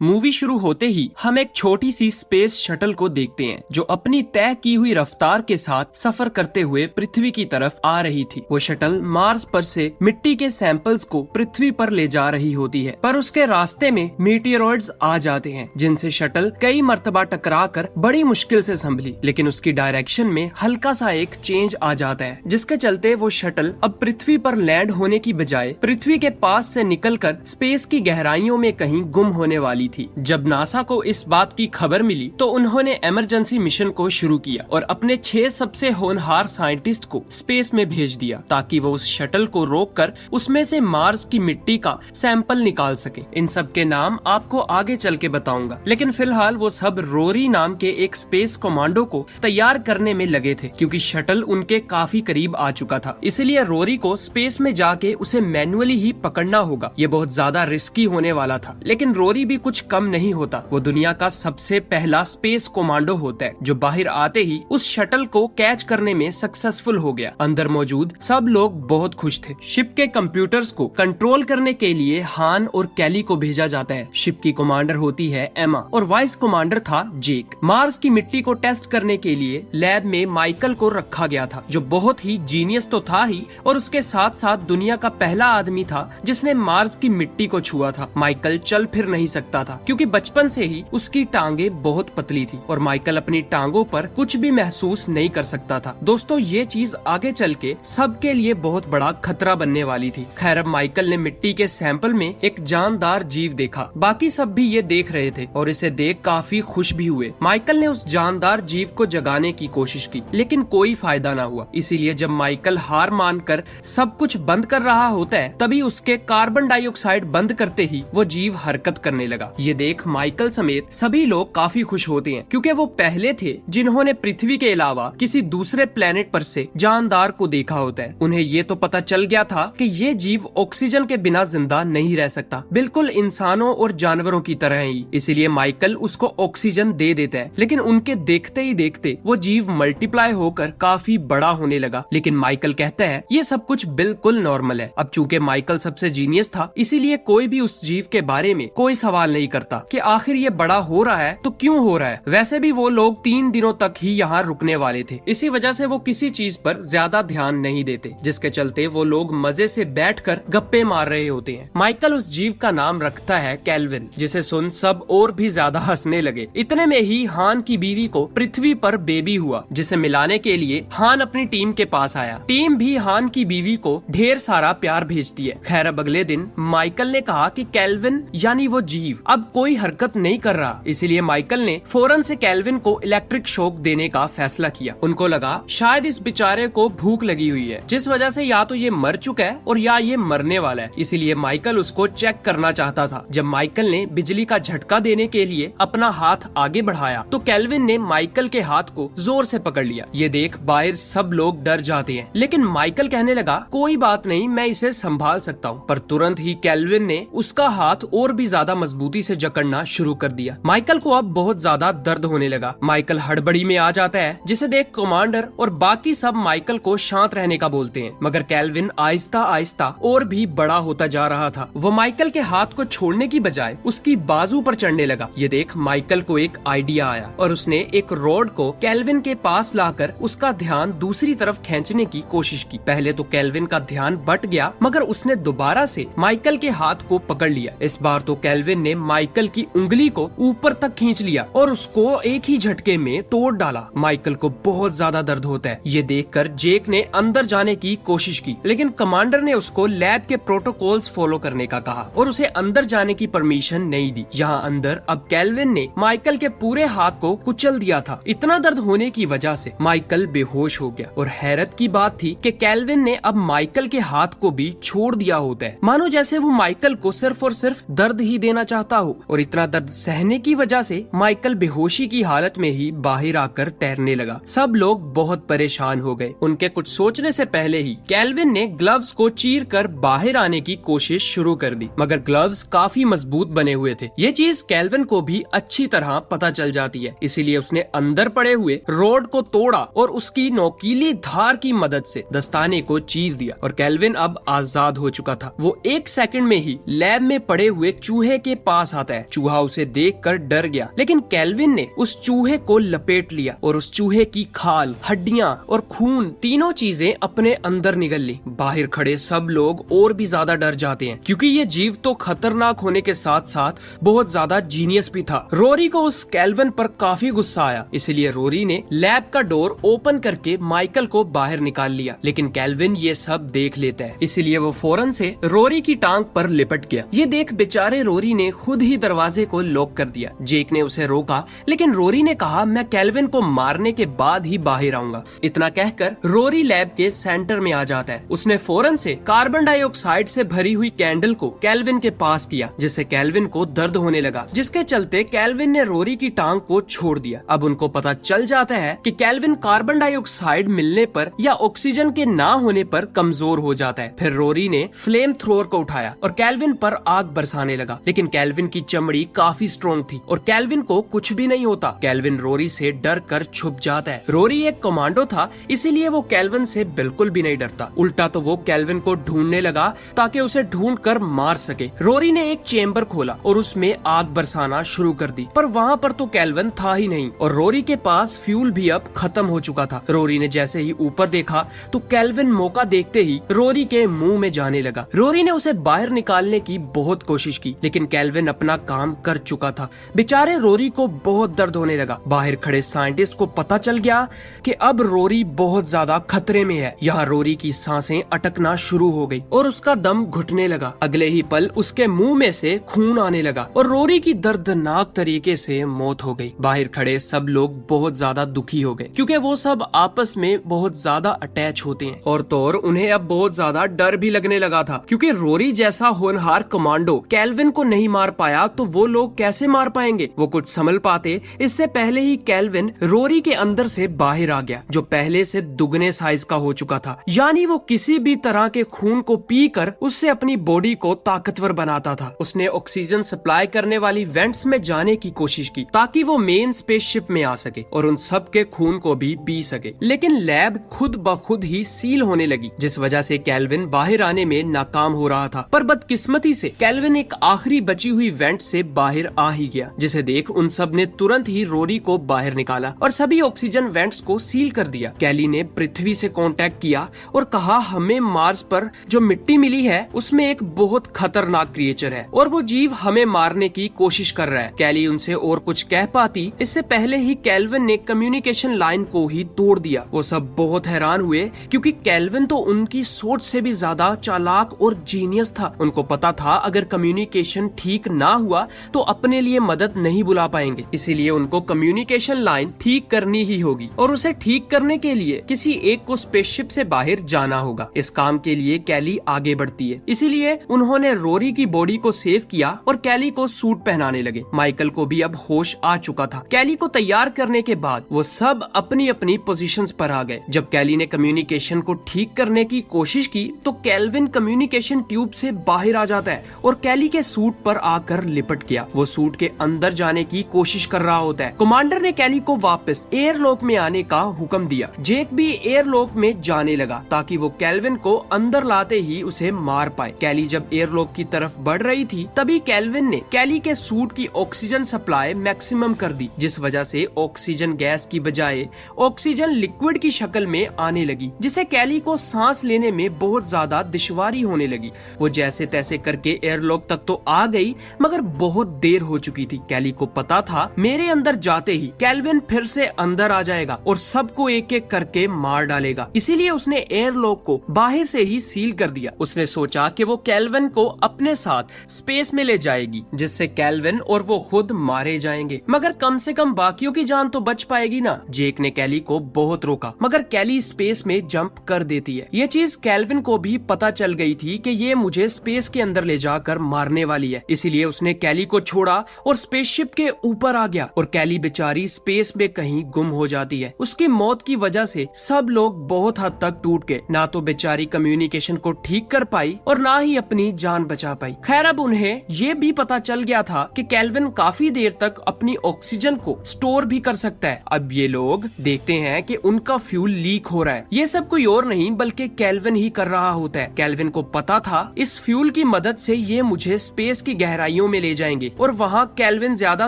Movie शुरू होते ही हम एक छोटी सी स्पेस शटल को देखते हैं जो अपनी तय की हुई रफ्तार के साथ सफर करते हुए पृथ्वी की तरफ आ रही थी। वो शटल मार्स पर से मिट्टी के सैंपल्स को पृथ्वी पर ले जा रही होती है, पर उसके रास्ते में मीटियोरॉइड्स आ जाते हैं जिनसे शटल कई मर्तबा टकराकर बड़ी मुश्किल से संभली, लेकिन उसकी डायरेक्शन में हल्का सा एक चेंज आ जाता है जिसके चलते वो शटल अब पृथ्वी पर लैंड होने की बजाय पृथ्वी के पास से निकलकर स्पेस की गहराइयों में कहीं गुम होने वाली थी। जब नासा को इस बात की खबर मिली तो उन्होंने इमरजेंसी मिशन को शुरू किया और अपने 6 सबसे होनहार साइंटिस्ट को स्पेस में भेज दिया ताकि वो उस शटल को रोककर उसमें से मार्स की मिट्टी का सैंपल निकाल सके। इन सब के नाम आपको आगे चल के बताऊंगा, लेकिन फिलहाल वो सब रोरी नाम के एक स्पेस कमांडो को तैयार करने में लगे थे क्योंकि शटल उनके काफी करीब आ चुका था। इसलिए रोरी को स्पेस में जाके उसे मैन्युअली ही पकड़ना होगा। ये बहुत ज्यादा रिस्की होने वाला था, लेकिन रोरी भी कुछ कम नहीं होता। वो दुनिया का सबसे पहला स्पेस कमांडो होता है जो बाहर आते ही उस शटल को कैच करने में सक्सेसफुल हो गया। अंदर मौजूद सब लोग बहुत खुश थे। शिप के कंप्यूटर्स को कंट्रोल करने के लिए हान और कैली को भेजा जाता है। शिप की कमांडर होती है एमा और वाइस कमांडर था जेक। मार्स की मिट्टी को टेस्ट करने के लिए लैब में माइकल को रखा गया था जो बहुत ही जीनियस तो था ही, और उसके साथ साथ दुनिया का पहला आदमी था जिसने मार्स की मिट्टी को छुआ था। माइकल चल फिर नहीं सकता था क्योंकि बचपन से ही उसकी टांगे बहुत पतली थी और माइकल अपनी टांगों पर कुछ भी महसूस नहीं कर सकता था। दोस्तों, ये चीज आगे चल के सबके लिए बहुत बड़ा खतरा बनने वाली थी। खैर, अब माइकल ने मिट्टी के सैंपल में एक जानदार जीव देखा। बाकी सब भी ये देख रहे थे और इसे देख काफी खुश भी हुए। माइकल ने उस जानदार जीव को जगाने की कोशिश की, लेकिन कोई फायदा ना हुआ। इसीलिए जब माइकल हार मानकर सब कुछ बंद कर रहा होता है, तभी उसके कार्बन डाइऑक्साइड बंद करते ही वो जीव हरकत करने लगा। ये देख माइकल समेत सभी लोग काफी खुश होते हैं क्योंकि वो पहले थे जिन्होंने पृथ्वी के अलावा किसी दूसरे प्लेनेट पर से जानदार को देखा होता है। उन्हें ये तो पता चल गया था कि ये जीव ऑक्सीजन के बिना जिंदा नहीं रह सकता, बिल्कुल इंसानों और जानवरों की तरह ही। इसीलिए माइकल उसको ऑक्सीजन दे देता है, लेकिन उनके देखते ही देखते वो जीव मल्टीप्लाई होकर काफी बड़ा होने लगा। लेकिन माइकल कहता है ये सब कुछ बिल्कुल नॉर्मल है। अब चूंकि माइकल सबसे जीनियस था, इसीलिए कोई भी उस जीव के बारे में कोई सवाल नहीं करता कि आखिर ये बड़ा हो रहा है तो क्यों हो रहा है। वैसे भी वो लोग 3 दिनों तक ही यहाँ रुकने वाले थे, इसी वजह से वो किसी चीज पर ज्यादा ध्यान नहीं देते, जिसके चलते वो लोग मजे से बैठकर गप्पे मार रहे होते हैं। माइकल उस जीव का नाम रखता है कैल्विन, जिसे सुन सब और भी ज्यादा हंसने लगे। इतने में ही हान की बीवी को पृथ्वी पर बेबी हुआ, जिसे मिलाने के लिए हान अपनी टीम के पास आया। टीम भी हान की बीवी को ढेर सारा प्यार भेजती है। खैर, अब अगले दिन माइकल ने कहा कि कैल्विन यानी वो जीव अब कोई हरकत नहीं कर रहा, इसीलिए माइकल ने फौरन से कैल्विन को इलेक्ट्रिक शॉक देने का फैसला किया। उनको लगा शायद इस बेचारे को भूख लगी हुई है, जिस वजह से या तो ये मर चुका है और या ये मरने वाला है। इसीलिए माइकल उसको चेक करना चाहता था। जब माइकल ने बिजली का झटका देने के लिए अपना हाथ आगे बढ़ाया तो कैल्विन ने माइकल के हाथ को जोर से पकड़ लिया। ये देख बाहर सब लोग डर जाते हैं, लेकिन माइकल कहने लगा कोई बात नहीं, मैं इसे संभाल सकता हूँ। पर तुरंत ही कैल्विन ने उसका हाथ और भी ज्यादा मजबूती से जकड़ना शुरू कर दिया। माइकल को अब बहुत ज्यादा दर्द होने लगा। माइकल हड़बड़ी में आ जाता है, जिसे देख कमांडर और बाकी सब माइकल को शांत रहने का बोलते हैं, मगर कैल्विन आहिस्ता आहिस्ता और भी बड़ा होता जा रहा था। वो माइकल के हाथ को छोड़ने की बजाय उसकी बाजू पर चढ़ने लगा। ये देख माइकल को एक आइडिया आया और उसने एक रॉड को कैल्विन के पास लाकर उसका ध्यान दूसरी तरफ खींचने की कोशिश की। पहले तो कैल्विन का ध्यान बट गया, मगर उसने दोबारा से माइकल के हाथ को पकड़ लिया। इस बार तो कैल्विन ने माइकल की उंगली को ऊपर तक खींच लिया और उसको एक ही झटके में तोड़ डाला। माइकल को बहुत ज्यादा दर्द होता है। ये देखकर जेक ने अंदर जाने की कोशिश की, लेकिन कमांडर ने उसको लैब के प्रोटोकॉल्स फॉलो करने का कहा और उसे अंदर जाने की परमिशन नहीं दी। यहाँ अंदर अब कैल्विन ने माइकल के पूरे हाथ को कुचल दिया था। इतना दर्द होने की वजह से माइकल बेहोश हो गया और हैरत की बात थी कि कैल्विन ने अब माइकल के हाथ को भी छोड़ दिया होता है, मानो जैसे वो माइकल को सिर्फ और सिर्फ दर्द ही देना चाहता हो। और इतना दर्द सहने की वजह से माइकल बेहोशी की हालत में ही बाहर आकर तैरने लगा। सब लोग बहुत परेशान हो गए। उनके कुछ सोचने से पहले ही कैल्विन ने ग्लव्स को चीर कर बाहर आने की कोशिश शुरू कर दी, मगर ग्लव्स काफी मजबूत बने हुए थे। ये चीज कैल्विन को भी अच्छी तरह पता चल जाती है, इसीलिए उसने अंदर पड़े हुए रॉड को तोड़ा और उसकी नोकीली धार की मदद से दस्ताने को चीर दिया और कैल्विन अब आजाद हो चुका था। वो 1 सेकंड में ही लैब में पड़े हुए चूहे के पास पास आता है। चूहा उसे देखकर डर गया, लेकिन केल्विन ने उस चूहे को लपेट लिया और उस चूहे की खाल, हड्डियां और खून तीनों चीजें अपने अंदर निगल ली। बाहर खड़े सब लोग और भी ज्यादा डर जाते हैं, क्योंकि ये जीव तो खतरनाक होने के साथ साथ बहुत ज्यादा जीनियस भी था। रोरी को उस केल्विन पर काफी गुस्सा आया, इसलिए रोरी ने लैब का डोर ओपन करके माइकल को बाहर निकाल लिया। लेकिन केल्विन ये सब देख लेता है, इसलिए वो फौरन से रोरी की टांग पर लिपट गया। ये देख बेचारे रोरी ने खुद ही दरवाजे को लॉक कर दिया। जेक ने उसे रोका, लेकिन रोरी ने कहा, मैं केल्विन को मारने के बाद ही बाहर आऊंगा। इतना कहकर रोरी लैब के सेंटर में आ जाता है। उसने फौरन से कार्बन डाइऑक्साइड से भरी हुई कैंडल को केल्विन के पास किया, जिससे केल्विन को दर्द होने लगा, जिसके चलते केल्विन ने रोरी की टांग को छोड़ दिया। अब उनको पता चल जाता है कि केल्विन कार्बन डाइऑक्साइड मिलने पर या ऑक्सीजन के ना होने पर कमजोर हो जाता है। फिर रोरी ने फ्लेम थ्रोअर को उठाया और केल्विन पर आग बरसाने लगा, लेकिन केल्विन की चमड़ी काफी स्ट्रॉन्ग थी और केल्विन को कुछ भी नहीं होता। केल्विन रोरी से डर कर छुप जाता है। रोरी एक कमांडो था, इसीलिए वो केल्विन से बिल्कुल भी नहीं डरता। उल्टा तो वो केल्विन को ढूंढने लगा ताकि उसे ढूंढ कर मार सके। रोरी ने एक चेम्बर खोला और उसमें आग बरसाना शुरू कर दी, पर वहाँ पर तो केल्विन था ही नहीं और रोरी के पास फ्यूल भी अब खत्म हो चुका था। रोरी ने जैसे ही ऊपर देखा तो केल्विन मौका देखते ही रोरी के मुंह में जाने लगा। रोरी ने उसे बाहर निकालने की बहुत कोशिश की, लेकिन केल्विन अपना काम कर चुका था। बेचारे रोरी को बहुत दर्द होने लगा। बाहर खड़े साइंटिस्ट को पता चल गया कि अब रोरी बहुत ज्यादा खतरे में है। यहाँ रोरी की सांसें अटकना शुरू हो गई और उसका दम घुटने लगा। अगले ही पल उसके मुंह में से खून आने लगा और रोरी की दर्दनाक तरीके से मौत हो गई। बाहर खड़े सब लोग बहुत ज्यादा दुखी हो गए, क्योंकि वो सब आपस में बहुत ज्यादा अटैच होते हैं और तो और उन्हें अब बहुत ज्यादा डर भी लगने लगा था, क्योंकि रोरी जैसा होनहार कमांडो केल्विन को नहीं मार पाया तो वो लोग कैसे मार पाएंगे। वो कुछ संभल पाते इससे पहले ही केल्विन रोरी के अंदर से बाहर आ गया, जो पहले से दुगने साइज का हो चुका था। यानी वो किसी भी तरह के खून को पीकर उससे अपनी बॉडी को ताकतवर बनाता था। उसने ऑक्सीजन सप्लाई करने वाली वेंट्स में जाने की कोशिश की ताकि वो मेन स्पेसशिप में आ सके और उन सब के खून को भी पी सके, लेकिन लैब खुद ब खुद ही सील होने लगी, जिस वजह से केल्विन बाहर आने में नाकाम हो रहा था। पर बदकिस्मती से केल्विन एक आखिरी बची हुई वेंट से बाहर आ ही गया, जिसे देख उन सब ने तुरंत ही रोरी को बाहर निकाला और सभी ऑक्सीजन वेंट्स को सील कर दिया। कैली ने पृथ्वी से कांटेक्ट किया और कहा, हमें मार्स पर जो मिट्टी मिली है उसमें एक बहुत खतरनाक क्रिएचर है और वो जीव हमें मारने की कोशिश कर रहा है। कैली उनसे और कुछ कह पाती इससे पहले ही केल्विन ने कम्युनिकेशन लाइन को ही तोड़ दिया। वो सब बहुत हैरान हुए, क्योंकि केल्विन तो उनकी सोच से भी ज्यादा चालाक और जीनियस था। उनको पता था अगर कम्युनिकेशन ठीक ना हुआ तो अपने लिए मदद नहीं बुला पाएंगे, इसीलिए उनको कम्युनिकेशन लाइन ठीक करनी ही होगी और उसे ठीक करने के लिए किसी एक को स्पेसशिप से बाहर जाना होगा। इस काम के लिए कैली आगे बढ़ती है, इसीलिए उन्होंने रोरी की बॉडी को सेव किया और कैली को सूट पहनाने लगे। माइकल को भी अब होश आ चुका था। कैली को तैयार करने के बाद वो सब अपनी अपनी पोजीशंस पर आ गए। जब कैली ने कम्युनिकेशन को ठीक करने की कोशिश की तो केल्विन कम्युनिकेशन ट्यूब से बाहर आ जाता है और कैली के सूट पर आकर लिपट गया। वो सूट के अंदर जाने की कोशिश कर रहा होता है। कमांडर ने कैली को वापस एयरलॉक में आने का हुक्म दिया। जेक भी एयरलॉक में जाने लगा ताकि वो केल्विन को अंदर लाते ही उसे मार पाए। कैली जब एयरलॉक की तरफ बढ़ रही थी तभी केल्विन ने कैली के सूट की ऑक्सीजन सप्लाई मैक्सिमम कर दी, जिस वजह से ऑक्सीजन गैस की बजाय ऑक्सीजन लिक्विड की शक्ल में आने लगी, जिसे कैली को सांस लेने में बहुत ज्यादा दुश्वारी होने लगी। वो जैसे तैसे करके एयरलॉक तक तो आ गई, मगर बहुत देर हो चुकी थी। कैली को पता था मेरे अंदर जाते ही केल्विन फिर से अंदर आ जाएगा और सबको एक एक करके मार डालेगा, इसीलिए उसने एयरलॉक को बाहर से ही सील कर दिया। उसने सोचा कि वो केल्विन को अपने साथ स्पेस में ले जाएगी, जिससे केल्विन और वो खुद मारे जाएंगे, मगर कम से कम बाकियों की जान तो बच पाएगी ना। जेक ने कैली को बहुत रोका, मगर कैली स्पेस में जंप कर देती है। ये चीज केल्विन को भी पता चल गई थी कि ये मुझे स्पेस के अंदर ले जाकर मारने वाली है, इसीलिए उसने कैली को छोड़ा और स्पेसशिप के ऊपर आ गया और कैली बेचारी स्पेस में कहीं गुम हो जाती है। उसकी मौत की वजह से सब लोग बहुत हद तक टूट गए। ना तो बेचारी कम्युनिकेशन को ठीक कर पाई और ना ही अपनी जान बचा पाई। खैर अब उन्हें ये भी पता चल गया था कि केल्विन काफी देर तक अपनी ऑक्सीजन को स्टोर भी कर सकता है। अब ये लोग देखते हैं कि उनका फ्यूल लीक हो रहा है। ये सब कोई और नहीं बल्कि केल्विन ही कर रहा होता है। केल्विन को पता था इस फ्यूल की मदद से ये मुझे स्पेस की गहराइयों गहराइयों में ले जाएंगे और वहाँ केल्विन ज्यादा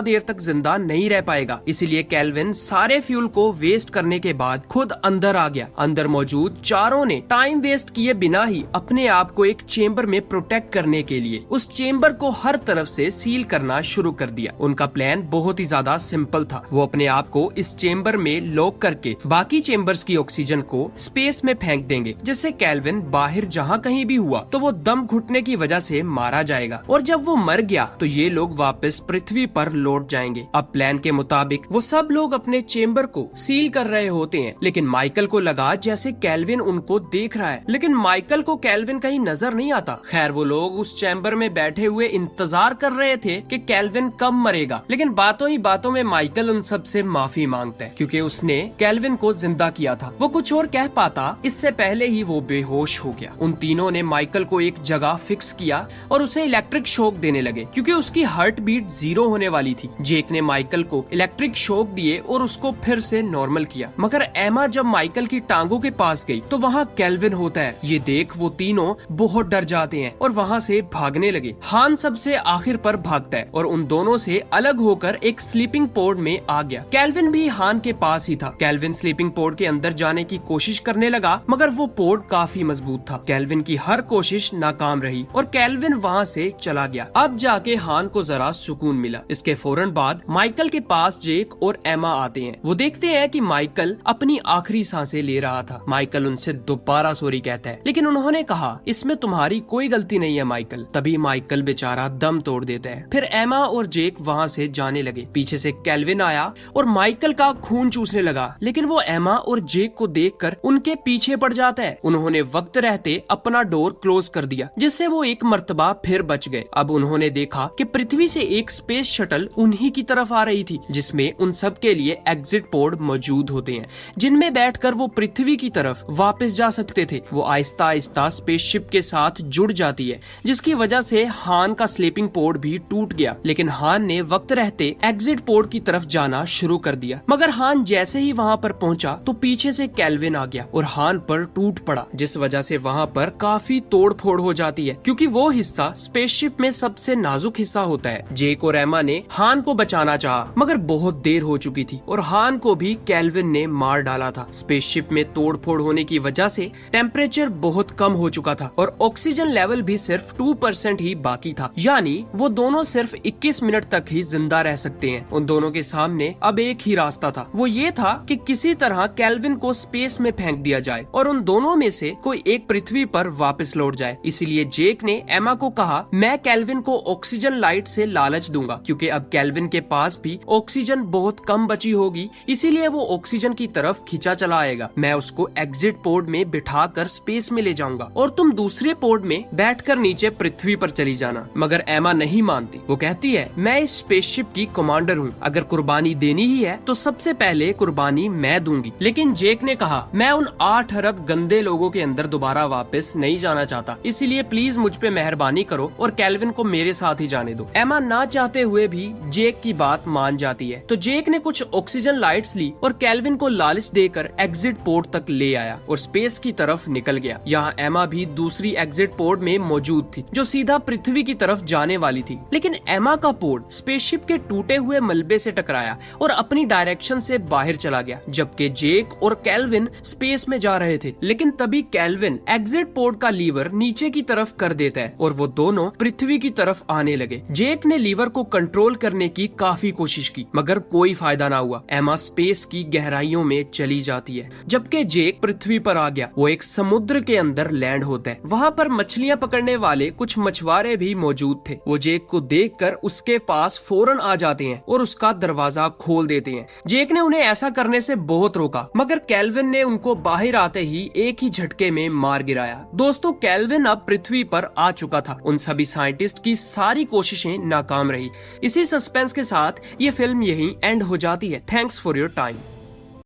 देर तक जिंदा नहीं रह पाएगा। इसीलिए केल्विन सारे फ्यूल को वेस्ट करने के बाद खुद अंदर आ गया। अंदर मौजूद चारों ने टाइम वेस्ट किए बिना ही अपने आप को एक चेम्बर में प्रोटेक्ट करने के लिए उस चेम्बर को हर तरफ से सील करना शुरू कर दिया। उनका प्लान बहुत ही ज्यादा सिंपल था। वो अपने आप को इस चेम्बर में लॉक करके बाकी चेम्बर्स की ऑक्सीजन को स्पेस में फेंक देंगे, जिससे केल्विन बाहर जहाँ कहीं भी हुआ तो वो दम घुटने की वजह से मारा जाएगा और जब वो मर गया तो ये लोग वापस पृथ्वी पर लौट जाएंगे। अब प्लान के मुताबिक वो सब लोग अपने चेम्बर को सील कर रहे होते हैं, लेकिन माइकल को लगा जैसे केल्विन उनको देख रहा है, लेकिन माइकल को केल्विन कहीं नजर नहीं आता। खैर वो लोग उस चैम्बर में बैठे हुए इंतजार कर रहे थे कि केल्विन कब मरेगा, लेकिन बातों ही बातों में माइकल उन सब से माफी मांगता है क्योंकि उसने केल्विन को जिंदा किया था। वो कुछ और कह पाता इससे पहले ही वो बेहोश हो गया। उन तीनों ने माइकल को एक जगह फिक्स किया और उसे इलेक्ट्रिक शॉक देने लगे क्योंकि उसकी हार्ट बीट 0 होने वाली थी। जेक ने माइकल को इलेक्ट्रिक शॉक दिए और उसको फिर से नॉर्मल किया, मगर एमा जब माइकल की टांगों के पास गई तो वहाँ केल्विन होता है। ये देख वो तीनों बहुत डर जाते हैं और वहाँ से भागने लगे। हान सबसे आखिर पर भागता है और उन दोनों से अलग होकर एक स्लीपिंग पोड में आ गया। केल्विन भी हान के पास ही था। केल्विन स्लीपिंग पोड के अंदर जाने की कोशिश करने लगा, मगर वो पोड काफी मजबूत था। केल्विन की हर कोशिश नाकाम रही और केल्विन वहाँ से चला गया। अब जाके हान को जरा सुकून मिला। इसके फौरन बाद माइकल के पास जेक और एमा आते हैं। वो देखते हैं कि माइकल अपनी आखिरी सांसें ले रहा था। माइकल उनसे दोबारा सॉरी कहता है, लेकिन उन्होंने कहा इसमें तुम्हारी कोई गलती नहीं है माइकल। तभी माइकल बेचारा दम तोड़ देता है। फिर एमा और जेक वहाँ से जाने लगे। पीछे से केल्विन आया और माइकल का खून चूसने लगा, लेकिन वो एमा और जेक को देखकर उनके पीछे पड़ जाता है। उन्होंने वक्त रहते अपना डोर क्लोज कर दिया, जिससे वो एक मर्तबा फिर बच गए। अब उन्होंने देखा कि पृथ्वी से एक स्पेस शटल उन्हीं की तरफ आ रही थी, जिसमें उन सब के लिए एग्जिट पोड मौजूद होते हैं, जिनमें बैठकर वो पृथ्वी की तरफ वापस जा सकते थे। वो आहिस्ता आहिस्ता स्पेसशिप के साथ जुड़ जाती है, जिसकी वजह से हान का स्लीपिंग पोड भी टूट गया। लेकिन हान ने वक्त रहते एग्जिट पोड की तरफ जाना शुरू कर दिया, मगर हान जैसे ही वहाँ पर पहुँचा तो पीछे से केल्विन आ गया और हान पर टूट पड़ा, जिस वजह से वहाँ पर काफी तोड़ फोड़ हो जाती है क्योंकि वो हिस्सा स्पेसशिप में सबसे नाजुक हिस्सा होता है। जेक और एमा ने हान को बचाना चाहा, मगर बहुत देर हो चुकी थी और हान को भी केल्विन ने मार डाला था। स्पेसशिप में तोड़ फोड़ होने की वजह से टेम्परेचर बहुत कम हो चुका था और ऑक्सीजन लेवल भी सिर्फ 2% ही बाकी था, यानी वो दोनों सिर्फ 21 मिनट तक ही जिंदा रह सकते हैं। उन दोनों के सामने अब एक ही रास्ता था, वो ये था कि किसी तरह केल्विन को स्पेस में फेंक दिया जाए और उन दोनों में से कोई एक पृथ्वी पर वापस लौट जाए। इसीलिए जेक ने एमा को कहा मैं केल्विन को ऑक्सीजन लाइट से लालच दूंगा, क्योंकि अब केल्विन के पास भी ऑक्सीजन बहुत कम बची होगी, इसीलिए वो ऑक्सीजन की तरफ खींचा चला आएगा। मैं उसको एग्जिट पोड में बिठाकर स्पेस में ले जाऊंगा और तुम दूसरे पोड में बैठकर नीचे पृथ्वी पर चली जाना। मगर एमा नहीं मानती। वो कहती है मैं इस स्पेसशिप की कमांडर हूँ, अगर कुर्बानी देनी ही है तो सबसे पहले कुर्बानी मैं दूंगी। लेकिन जेक ने कहा मैं उन 8 अरब गंदे लोगों के अंदर दोबारा वापस नहीं जाना चाहता, इसीलिए प्लीज मुझ पे मेहरबानी करो और केल्विन को मेरे साथ ही जाने दो। एमा ना चाहते हुए भी जेक की बात मान जाती है, तो जेक ने कुछ ऑक्सीजन लाइट्स ली और केल्विन को लालच देकर एग्जिट पोर्ट तक ले आया और स्पेस की तरफ निकल गया। यहाँ एमा भी दूसरी एग्जिट पोर्ट में मौजूद थी, जो सीधा पृथ्वी की तरफ जाने वाली थी। लेकिन एमा का पोर्ट स्पेसशिप के टूटे हुए मलबे से टकराया और अपनी डायरेक्शन से बाहर चला गया, जबकि जेक और केल्विन स्पेस में जा रहे थे। लेकिन तभी केल्विन एग्जिट पोर्ट का लीवर नीचे की तरफ कर देता है और वो दोनों पृथ्वी की तरफ आने लगे। जेक ने लीवर को कंट्रोल करने की काफी कोशिश की, मगर कोई फायदा ना हुआ। एमा स्पेस की गहराइयों में चली जाती है, जबकि जेक पृथ्वी पर आ गया। वो एक समुद्र के अंदर लैंड होता है। वहाँ पर मछलियाँ पकड़ने वाले कुछ मछुआरे भी मौजूद थे। वो जेक को देखकर उसके पास फौरन आ जाते हैं और उसका दरवाजा खोल देते हैं। जेक ने उन्हें ऐसा करने से बहुत रोका, मगर केल्विन ने उनको बाहर आते ही एक ही झटके में मार गिराया। दोस्तों, केल्विन अब पृथ्वी पर आ चुका था। उन सभी साइंटिस्ट की सारी कोशिशें नाकाम रही। इसी सस्पेंस के साथ ये फिल्म यहीं एंड हो जाती है। Thanks for your time.